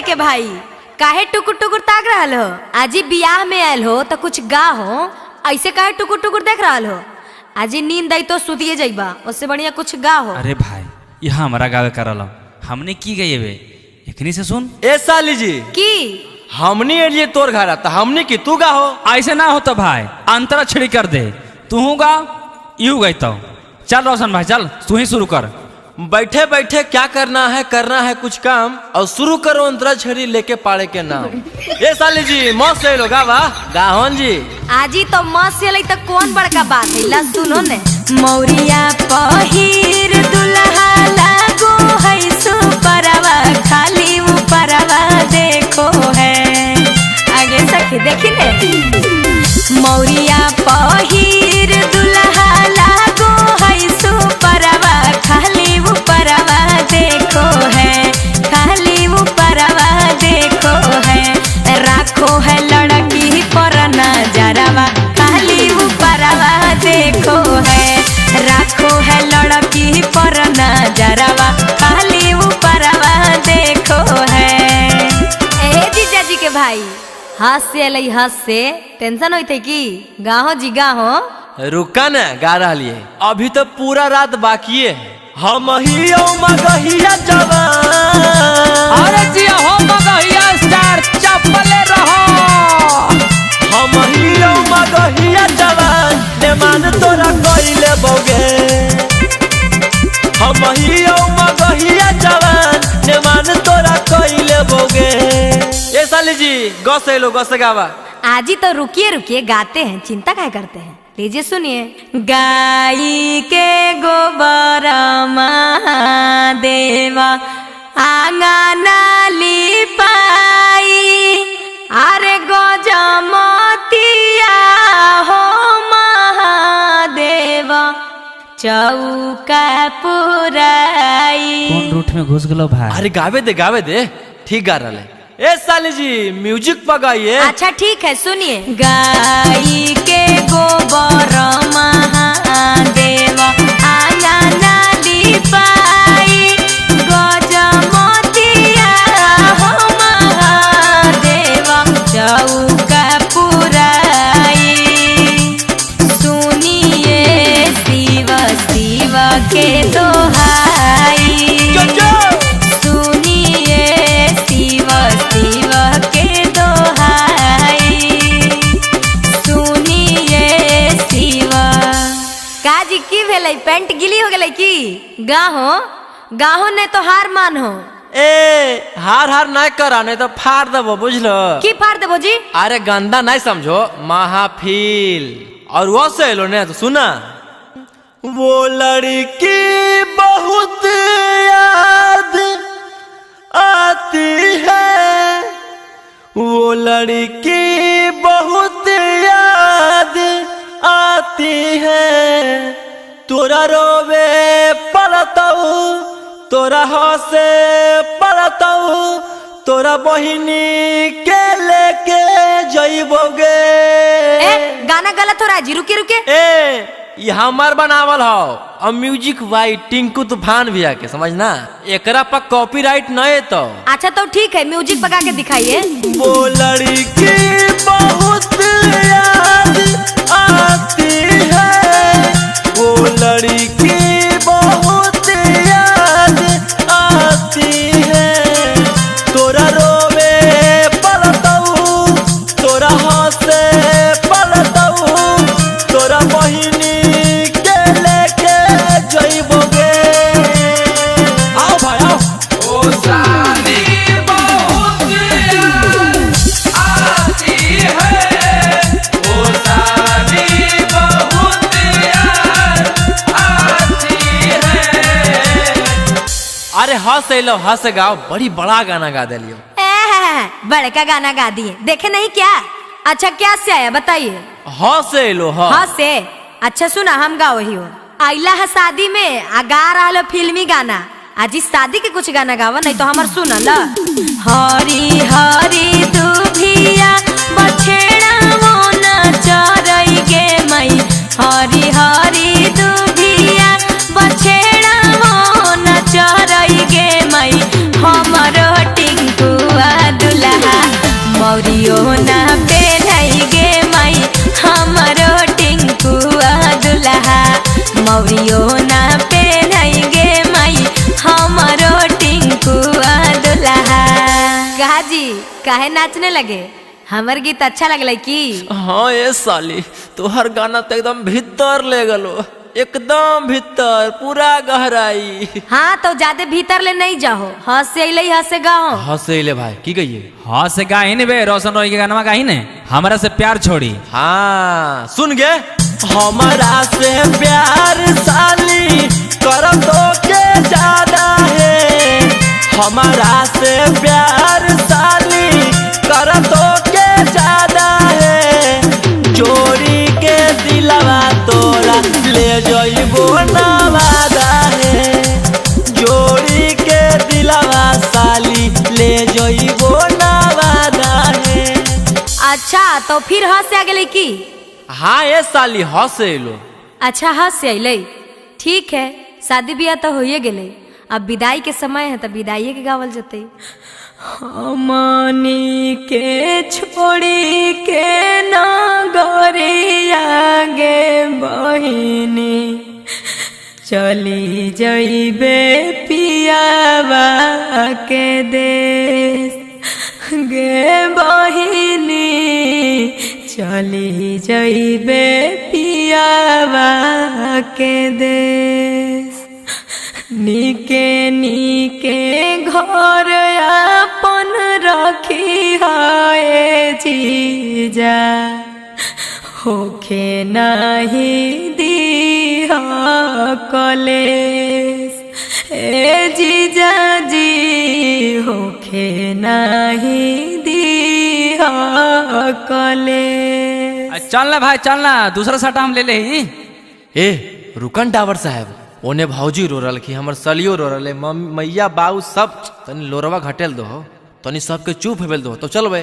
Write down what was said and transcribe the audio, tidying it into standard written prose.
के भाई काहे टुकुर टुकुर ताक रहल हो? आजी बियाह में आयल हो तो कुछ गा हो, ऐसे काहे टुकुर टुकुर देख रहल हो? आजी नींद आई तो सुतिए जाइबा, उससे बढ़िया कुछ गा हो। अरे भाई यहाँ हमारा गावे करल हमने की गई बे एकनी से सुन। ए साली जी की हमनी एलिए तोर घर तो हमनी की तू गा हो। ऐसे ना हो तो भाई अंतरा छिड़ी कर दे, तू गा यू गई तो चल रोशन भाई चल तू ही शुरू कर। बैठे बैठे क्या करना है कुछ काम और शुरू करो अंतरा छड़ी लेके पाड़े के नाम। ए साली जी मौत से लो गावा गाहन जी। आजी तो मस्त से तो कौन बड़का बात है, ला सुनो ने। मौरिया पहिर दुल्हा लागो है सुपरवा, खाली ऊपरवा देखो है। आगे सखी देखी ने। मौरिया पहिर दुल्हा लागो है सुपरवा, खाली ऊपरवा देखो है, खाली ऊपरवा देखो है। राखो है लड़की पर नजरवा, खाली ऊपरवा देखो है। राखो है लड़की पर नजरवा, खाली ऊपरवा देखो है। ए जीजा जी के भाई हंस से अलै हंस से टेंशन होते की गाहो जी गाहो। रुका न गा रही है अभी तो पूरा रात बाकी है। हम ही मगहिया जवान। अरे जी हो मगहिया स्टार चप्पले रहो। हम ही मगहिया जवान ने मान तोरा कइले बोगे। हम ही मगहिया जवान ने मान तोरा कइले बोगे। ए साली जी गौ से लो गौ से गावा। आजी तो रुकिए रुकिए गाते हैं, चिंता क्या करते हैं। लीजिए सुनिए। गाई के गोबर महादेवा आंगना लिपाई, अरे गजमतिया हो महादेवा चौका पुराई। कौन रूट में घुस गलो भाई? अरे गावे दे ठीक गा रहा है। ए साली जी म्यूजिक पगाइए। अच्छा ठीक है सुनिए। गाई के गोबर महादेवा आंगना लिपाई, गजमतिया हो महादेवा चौका पुराई। सुनिए शिव शिव के दोहाई, सुनिए शिव शिव के दोहाई, सुनिए शिव। काजी की भेलै, पैंट गिली हो गेलै की? गाहो गाहो ने तो हार मान हो। ए हार नहीं करा नहीं तो फाड़ देबो बुझलो। की फाड़ देबो जी? अरे गंदा नहीं समझो, महाफिल। और वो से लो ने तो सुना। वो लड़की बहुत याद आती है, वो लड़की बहुत याद आती है। तोरा रोवे पड़ताऊ, तोरा हंसे पड़ताऊ, तोरा बहिनी के लेके जइबोगे। ए गाना गलत हो रहा है जी, रुके रुके। ए ये हमार बनावल हो और म्यूजिक बाई टिंकू तूफान भैया के, समझना। एकरा पर कॉपीराइट नहीं तो। अच्छा तो ठीक है म्यूजिक पका के दिखाइए। वो लड़की बहुत याद आती है, वो लड़की बहुत याद आती है। तोरा रोवे पड़ताऊ, तोरा हंसे पड़ताऊ, तोरा बहिनी के लेके जइबोगे। आओ भाई आओ। ओ साली बहुत याद आती है, ओ साली बहुत याद आती है। अरे हंस लो हंस गाओ, बड़ी बड़ा गाना गा दिलियो। बड़का गाना गा दिए, देखे नहीं क्या? अच्छा क्या से आया बताइए। हंस लो हाँ से। अच्छा सुना हम गा वही हो। आइला है शादी में आ गा रहा लो फिल्मी गाना। आज इस शादी के कुछ गाना गावा नहीं तो हमार सुना ला। हरी हरी दुभिया बछेड़ा वो न चरई गे मई, हरी हरी दुभिया बछेड़ा वो न चरई गे मई, हमरो टिंकुआ काहे नाचने लगे? हमर गीत अच्छा लगल की? हाँ ये साली तोहर गाना तो एकदम भीतर ले गलो, एकदम भीतर, पूरा गहराई। हाँ तो ज्यादा भीतर ले नहीं जाओ, हंस से अइले हंस से गाओ। हंसे ले भाई की कहिए? हाँ से गाही ने बे, रोशन रोई के गाना गाही ने, हमारा से प्यार छोड़ी। हाँ सुन गे, हमारा से प्यार साली कर तो के ज्यादा है, हमारा से प्यार साली कर तो के ज्यादा है, जोड़ी के दिलवा तोरा ले जइबो नवादा है, जोड़ी के दिलवा साली ले जइबो नवादा है। अच्छा तो फिर हंस से आ गए की? हाँ ये साली हंसे लो। अच्छा हंस से अइले, ठीक है, शादी ब्याह तो होइए गेले, अब विदाई के समय है तो विदाई के गावल जते। हमनी के छोड़ी के नगरिया गे बहिनी, चली जइबे पियावा के देश गे बहिनी, चली जइबे पियावा के देश, निके निके घर अपन रखी है जीजा, होखे नहीं दीह कलेश, ए जीजा जी होखे नहीं दीह कलेश। चलना भाई चलना, दूसरा सटा हम ले ले ही। ए रुकन टावर साहब, ओने भौजी रो रहा कि हमर सलियो रो रहा, मैया बाऊ सब, तनी लोरवा घटेल दो, तनी सबके चुप हेबेल दो, तो चल बे।